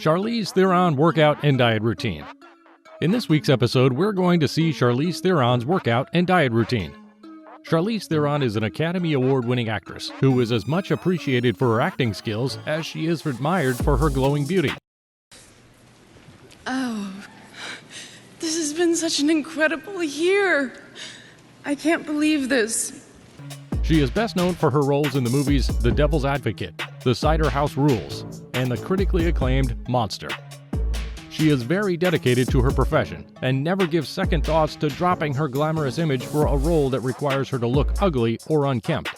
Charlize Theron workout and diet routine. In this week's episode, we're going to see Charlize Theron's workout and diet routine. Charlize Theron is an Academy Award-winning actress who is as much appreciated for her acting skills as she is admired for her glowing beauty. Oh, this has been such an incredible year. I can't believe this. She is best known for her roles in the movies The Devil's Advocate, The Cider House Rules, and the critically acclaimed Monster. She is very dedicated to her profession and never gives second thoughts to dropping her glamorous image for a role that requires her to look ugly or unkempt.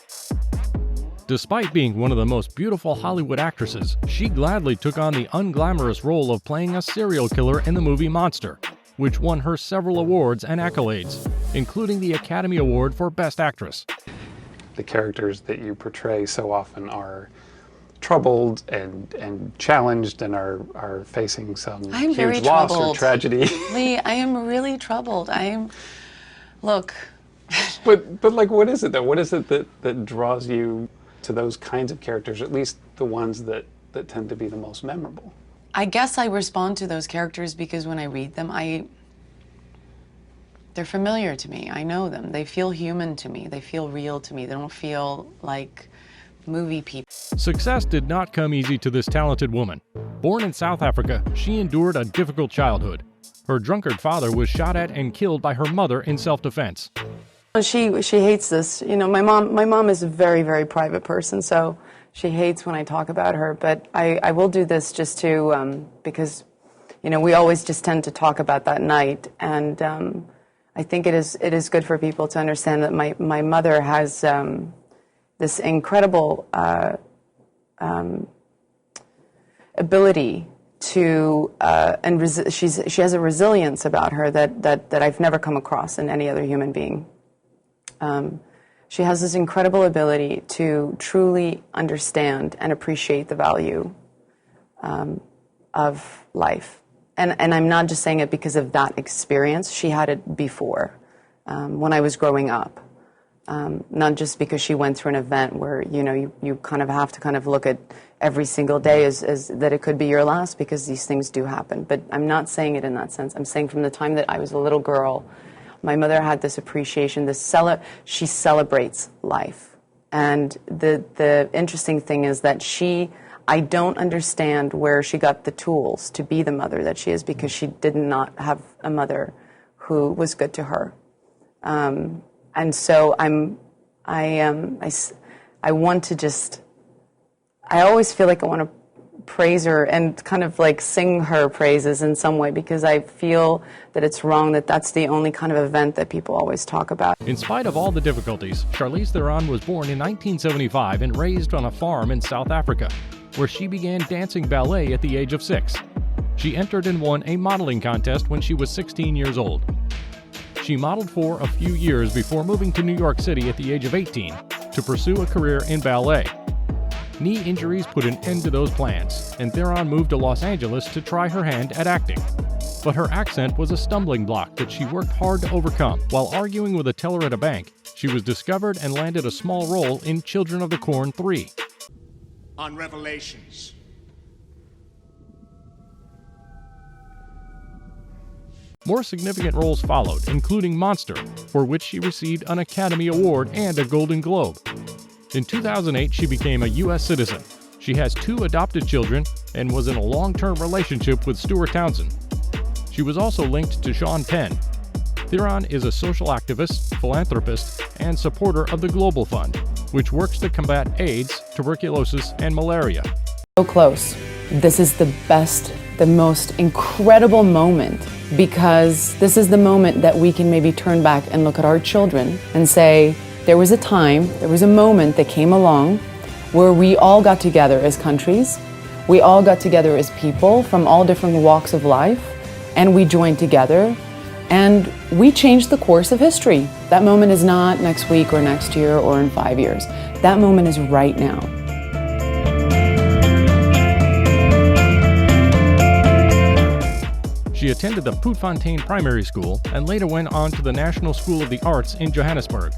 Despite being one of the most beautiful Hollywood actresses, she gladly took on the unglamorous role of playing a serial killer in the movie Monster, which won her several awards and accolades, including the Academy Award for Best Actress. The characters that you portray so often are troubled and challenged and are facing some huge loss or tragedy. Lee, I am really troubled. Look. But like, what is it though? What is it that draws you to those kinds of characters, at least the ones that tend to be the most memorable? I guess I respond to those characters because when I read them, they're familiar to me. I know them. They feel human to me. They feel real to me. They don't feel like movie people. Success did not come easy to this talented woman. Born in South Africa, she endured a difficult childhood. Her drunkard father was shot at and killed by her mother in self-defense. She hates this. You know, my mom is a very, very private person, so she hates when I talk about her. But I will do this just to, because, you know, we always just tend to talk about that night. And I think it is good for people to understand that my mother has this incredible ability to, she has a resilience about her that I've never come across in any other human being. She has this incredible ability to truly understand and appreciate the value of life. And I'm not just saying it because of that experience. She had it before, when I was growing up. Not just because she went through an event where, you know, you kind of have to kind of look at every single day as that it could be your last, because these things do happen. But I'm not saying it in that sense. I'm saying from the time that I was a little girl, my mother had this appreciation, she celebrates life. And the interesting thing is that I don't understand where she got the tools to be the mother that she is, because she did not have a mother who was good to her. And so I want to just, I always feel like I want to praise her and kind of like sing her praises in some way, because I feel that it's wrong that that's the only kind of event that people always talk about. In spite of all the difficulties, Charlize Theron was born in 1975 and raised on a farm in South Africa, where she began dancing ballet at the age of 6. She entered and won a modeling contest when she was 16 years old. She modeled for a few years before moving to New York City at the age of 18 to pursue a career in ballet. Knee injuries put an end to those plans, and Theron moved to Los Angeles to try her hand at acting. But her accent was a stumbling block that she worked hard to overcome. While arguing with a teller at a bank, she was discovered and landed a small role in Children of the Corn 3. On Revelations. More significant roles followed, including Monster, for which she received an Academy Award and a Golden Globe. In 2008, she became a U.S. citizen. She has 2 adopted children and was in a long-term relationship with Stuart Townsend. She was also linked to Sean Penn. Theron is a social activist, philanthropist, and supporter of the Global Fund, which works to combat AIDS, tuberculosis, and malaria. So close. This is the best, the most incredible moment, because this is the moment that we can maybe turn back and look at our children and say, there was a time, there was a moment that came along where we all got together as countries, we all got together as people from all different walks of life, and we joined together, and we changed the course of history. That moment is not next week or next year or in 5 years. That moment is right now. She attended the Poetfontein Primary School and later went on to the National School of the Arts in Johannesburg.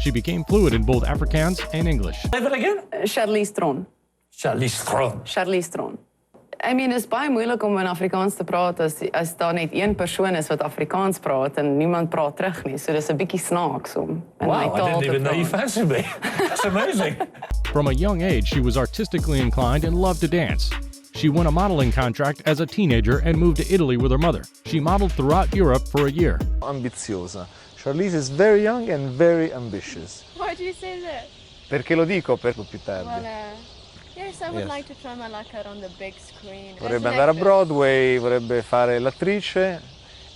She became fluent in both Afrikaans and English. Say it again? Charlize Theron. Charlize Theron. Charlize Theron. I mean, is baie moeilik om in Afrikaans te praat as daar net een persoon is wat Afrikaans praat en niemand praat terug nie. So dis 'n bietjie snaaks om in my taal te praat. Wow, I didn't even know you fancied me. That's amazing. From a young age, she was artistically inclined and loved to dance. She won a modeling contract as a teenager and moved to Italy with her mother. She modeled throughout Europe for a year. Ambiziosa. Charlize is very young and very ambitious. Why do you say that? Perché lo dico per più tardi. Well, yes, I would like to try my luck out on the big screen. Vorrebbe andare a Broadway, vorrebbe fare l'attrice.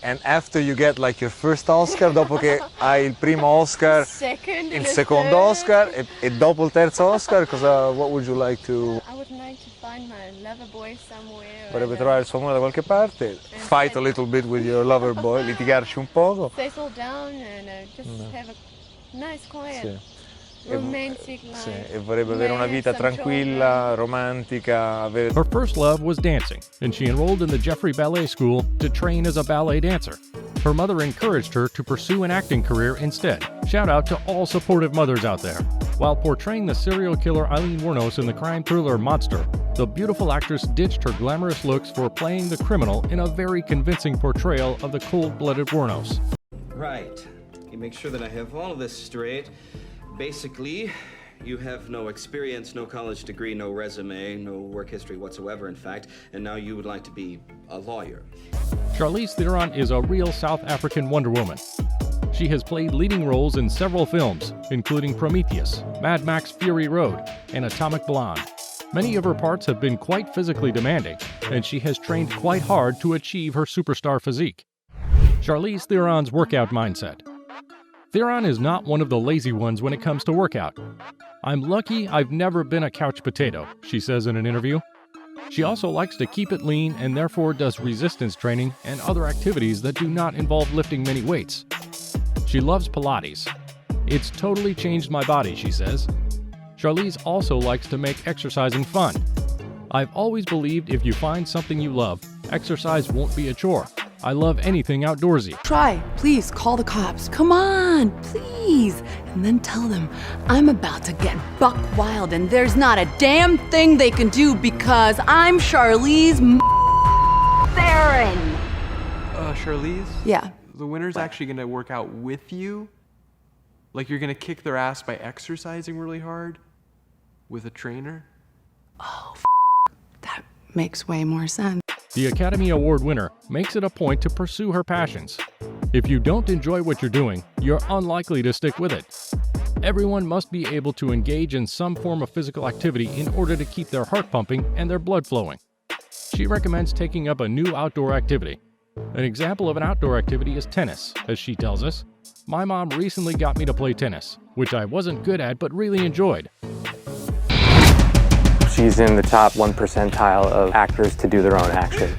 And after you get like your first Oscar, dopo che hai il primo Oscar, il secondo Oscar e dopo il terzo Oscar, what would you like to? I would like to find my lover boy somewhere. Vorrebbe trovare il suo amore da qualche parte, fight a little bit with your lover boy, litigarci un poco. Settle down and just have a nice, quiet, romantic life. Sì, e vorrebbe avere una vita tranquilla, romantica. Her first love was dancing, and she enrolled in the Jeffrey Ballet School to train as a ballet dancer. Her mother encouraged her to pursue an acting career instead. Shout out to all supportive mothers out there. While portraying the serial killer Aileen Wuornos in the crime thriller Monster, the beautiful actress ditched her glamorous looks for playing the criminal in a very convincing portrayal of the cold-blooded Wuornos. Right. You make sure that I have all of this straight. Basically, you have no experience, no college degree, no resume, no work history whatsoever, in fact, and now you would like to be a lawyer. Charlize Theron is a real South African Wonder Woman. She has played leading roles in several films, including Prometheus, Mad Max Fury Road, and Atomic Blonde. Many of her parts have been quite physically demanding, and she has trained quite hard to achieve her superstar physique. Charlize Theron's workout mindset. Theron is not one of the lazy ones when it comes to workout. I'm lucky I've never been a couch potato, she says in an interview. She also likes to keep it lean and therefore does resistance training and other activities that do not involve lifting many weights. She loves Pilates. It's totally changed my body, she says. Charlize also likes to make exercising fun. I've always believed if you find something you love, exercise won't be a chore. I love anything outdoorsy. Try, please, call the cops. Come on, please. And then tell them I'm about to get buck wild and there's not a damn thing they can do because I'm Charlize Theron. Charlize? Yeah. The winner's actually gonna work out with you? Like you're gonna kick their ass by exercising really hard? With a trainer? Oh, that makes way more sense. The Academy Award winner makes it a point to pursue her passions. If you don't enjoy what you're doing, you're unlikely to stick with it. Everyone must be able to engage in some form of physical activity in order to keep their heart pumping and their blood flowing. She recommends taking up a new outdoor activity. An example of an outdoor activity is tennis, as she tells us. My mom recently got me to play tennis, which I wasn't good at but really enjoyed. She's in the top 1 percentile of actors to do their own action.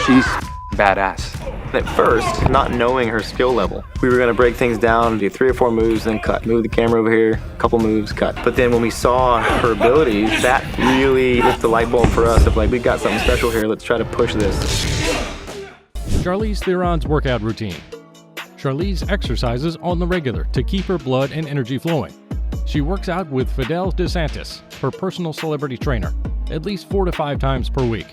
She's badass. At first, not knowing her skill level, we were gonna break things down, do 3 or 4 moves, then cut. Move the camera over here, couple moves, cut. But then when we saw her abilities, that really lit the light bulb for us of like, we got something special here, let's try to push this. Charlize Theron's workout routine. Charlize exercises on the regular to keep her blood and energy flowing. She works out with Fidel DeSantis, her personal celebrity trainer, at least 4 to 5 times per week.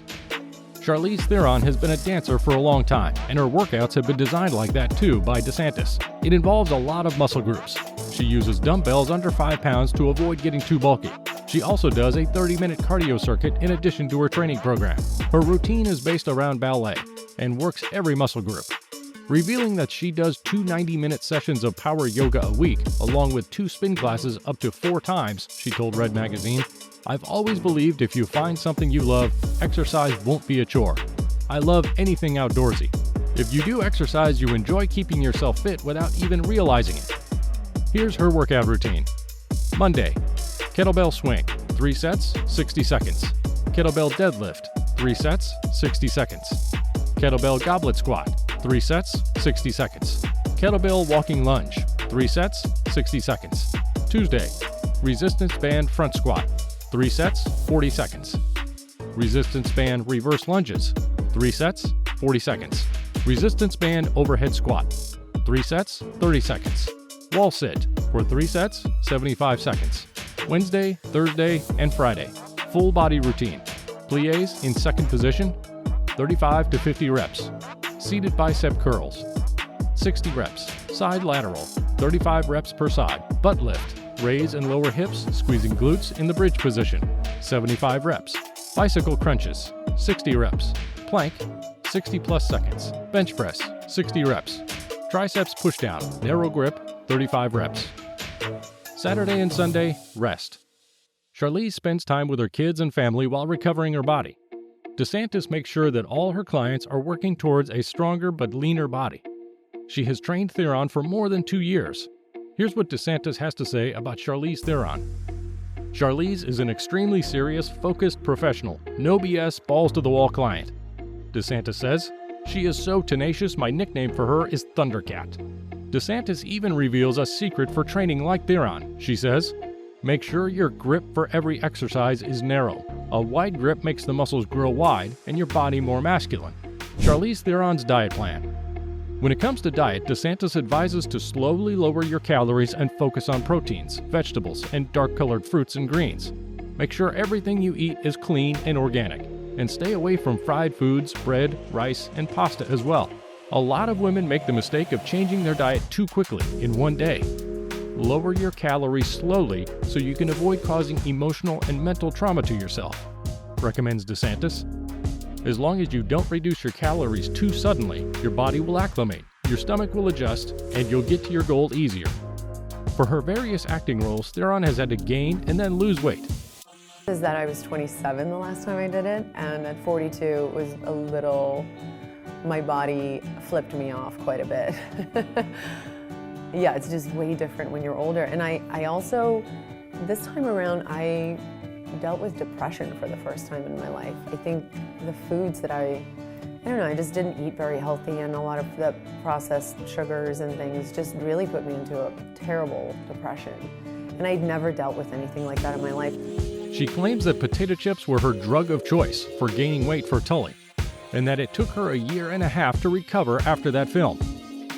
Charlize Theron has been a dancer for a long time, and her workouts have been designed like that too by DeSantis. It involves a lot of muscle groups. She uses dumbbells under 5 pounds to avoid getting too bulky. She also does a 30-minute cardio circuit in addition to her training program. Her routine is based around ballet and works every muscle group. Revealing that she does 2 90-minute sessions of power yoga a week, along with 2 spin classes up to 4 times, she told Red Magazine. I've always believed if you find something you love, exercise won't be a chore. I love anything outdoorsy. If you do exercise, you enjoy keeping yourself fit without even realizing it. Here's her workout routine. Monday, kettlebell swing, 3 sets, 60 seconds. Kettlebell deadlift, 3 sets, 60 seconds. Kettlebell goblet squat, 3 sets, 60 seconds. Kettlebell walking lunge, 3 sets, 60 seconds. Tuesday, resistance band front squat, 3 sets, 40 seconds. Resistance band reverse lunges, 3 sets, 40 seconds. Resistance band overhead squat, 3 sets, 30 seconds. Wall sit for 3 sets, 75 seconds. Wednesday, Thursday, and Friday, full body routine. Plies in second position, 35 to 50 reps. Seated bicep curls, 60 reps. Side lateral, 35 reps per side. Butt lift, raise and lower hips, squeezing glutes in the bridge position, 75 reps. Bicycle crunches, 60 reps. Plank, 60 plus seconds. Bench press, 60 reps. Triceps pushdown, narrow grip, 35 reps. Saturday and Sunday, rest. Charlize spends time with her kids and family while recovering her body. DeSantis makes sure that all her clients are working towards a stronger but leaner body. She has trained Theron for more than 2 years. Here's what DeSantis has to say about Charlize Theron. Charlize is an extremely serious, focused professional, no BS, balls-to-the-wall client. DeSantis says, "She is so tenacious, my nickname for her is Thundercat." DeSantis even reveals a secret for training like Theron. She says, "Make sure your grip for every exercise is narrow. A wide grip makes the muscles grow wide and your body more masculine." Charlize Theron's diet plan. When it comes to diet, DeSantis advises to slowly lower your calories and focus on proteins, vegetables, and dark-colored fruits and greens. Make sure everything you eat is clean and organic, and stay away from fried foods, bread, rice, and pasta as well. A lot of women make the mistake of changing their diet too quickly in one day. Lower your calories slowly so you can avoid causing emotional and mental trauma to yourself, recommends DeSantis. As long as you don't reduce your calories too suddenly, your body will acclimate, your stomach will adjust, and you'll get to your goal easier. For her various acting roles, Theron has had to gain and then lose weight. Is that I was 27 the last time I did it, and at 42 it was a little, my body flipped me off quite a bit. Yeah, it's just way different when you're older. And I also, this time around, I dealt with depression for the first time in my life. I think the foods that I don't know, I just didn't eat very healthy, and a lot of the processed sugars and things just really put me into a terrible depression. And I'd never dealt with anything like that in my life. She claims that potato chips were her drug of choice for gaining weight for Tully, and that it took her a year and a half to recover after that film.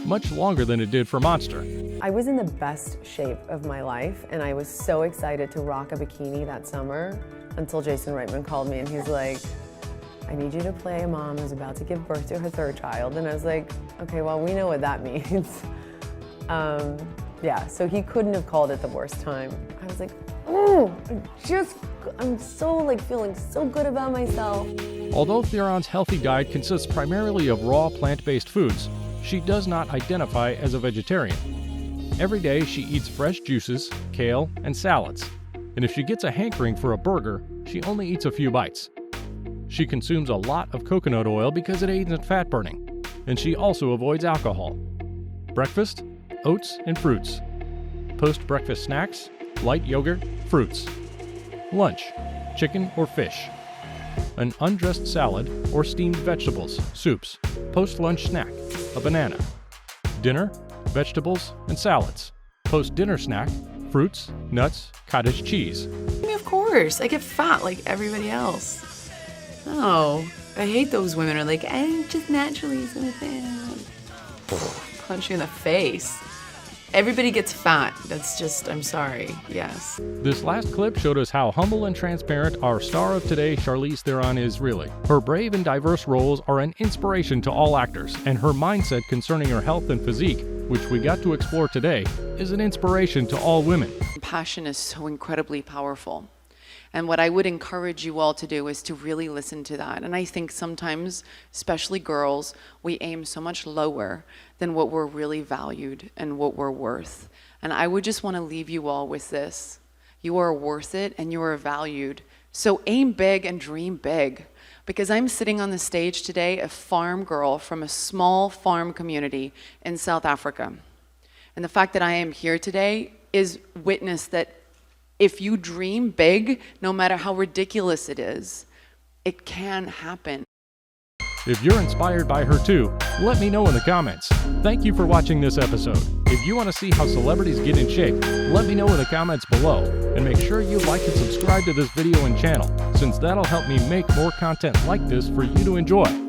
Much longer than it did for Monster. I was in the best shape of my life, and I was so excited to rock a bikini that summer until Jason Reitman called me and he's like, "I need you to play a mom who's about to give birth to her third child." And I was like, okay, well, we know what that means. Yeah, so he couldn't have called it the worst time. I was like, oh, I'm so like feeling so good about myself. Although Theron's healthy diet consists primarily of raw plant-based foods, she does not identify as a vegetarian. Every day she eats fresh juices, kale, and salads. And if she gets a hankering for a burger, she only eats a few bites. She consumes a lot of coconut oil because it aids in fat burning, and she also avoids alcohol. Breakfast, oats and fruits. Post-breakfast snacks, light yogurt, fruits. Lunch, chicken or fish. An undressed salad or steamed vegetables, soups. Post-lunch snack, a banana. Dinner, vegetables and salads. Post-dinner snack, fruits, nuts, cottage cheese. Of course, I get fat like everybody else. Oh, I hate those women who are like, I'm just naturally so fat. Punch you in the face. Everybody gets fat. That's just, I'm sorry, yes. This last clip showed us how humble and transparent our star of today, Charlize Theron, is really. Her brave and diverse roles are an inspiration to all actors, and her mindset concerning her health and physique, which we got to explore today, is an inspiration to all women. Passion is so incredibly powerful. And what I would encourage you all to do is to really listen to that. And I think sometimes, especially girls, we aim so much lower than what we're really valued and what we're worth. And I would just want to leave you all with this. You are worth it and you are valued. So aim big and dream big. Because I'm sitting on the stage today, a farm girl from a small farm community in South Africa. And the fact that I am here today is witness that if you dream big, no matter how ridiculous it is, it can happen. If you're inspired by her too, let me know in the comments. Thank you for watching this episode. If you want to see how celebrities get in shape, let me know in the comments below. And make sure you like and subscribe to this video and channel, since that'll help me make more content like this for you to enjoy.